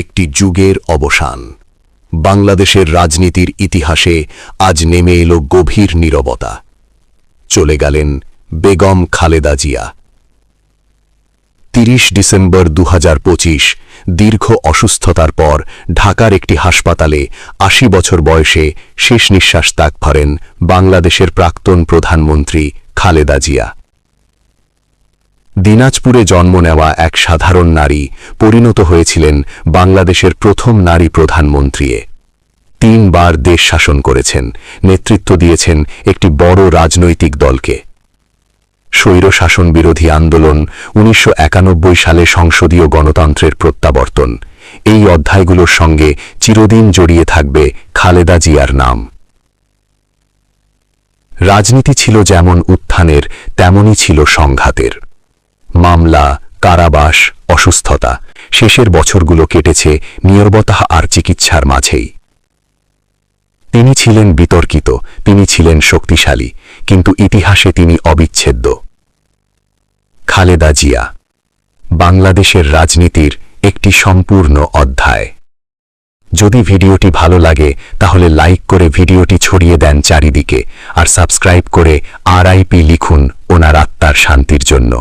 একটি যুগের অবসান। বাংলাদেশের রাজনীতির ইতিহাসে আজ নেমে এলো গভীর নীরবতা। চলে গেলেন বেগম খালেদা জিয়া। ৩০ ডিসেম্বর ২০২৫ দীর্ঘ অসুস্থতার পর ঢাকার একটি হাসপাতালে ৮০ বছর বয়সে শেষ নিঃশ্বাস ত্যাগ করেন বাংলাদেশের প্রাক্তন প্রধানমন্ত্রী খালেদা জিয়া। দিনাজপুরে জন্ম নেওয়া এক সাধারণ নারী পরিণত হয়েছিলেন বাংলাদেশের প্রথম নারী প্রধানমন্ত্রী। ৩ বার দেশ শাসন করেছেন, নেতৃত্ব দিয়েছেন একটি বড় রাজনৈতিক দলকে। স্বৈরশাসন বিরোধী আন্দোলন, ১৯৯১ সালে সংসদীয় গণতন্ত্রের প্রত্যাবর্তন, এই অধ্যায়গুলোর সঙ্গে চিরদিন জড়িয়ে থাকবে খালেদা জিয়ার নাম। রাজনীতি ছিল যেমন উত্থানের, তেমনই ছিল সংঘাতের। মামলা, কারাবাস, অসুস্থতা, শেষের বছরগুলো কেটেছে নীরবতা আর চিকিৎসার মাঝেই। তিনি ছিলেন বিতর্কিত, তিনি ছিলেন শক্তিশালী, কিন্তু ইতিহাসে তিনি অবিচ্ছেদ্য। খালেদা জিয়া, বাংলাদেশের রাজনীতির একটি সম্পূর্ণ অধ্যায়। যদি ভিডিওটি ভালো লাগে তাহলে লাইক করে ভিডিওটি ছড়িয়ে দেন চারিদিকে, আর সাবস্ক্রাইব করে RIP লিখুন ওনার আত্মার শান্তির জন্য।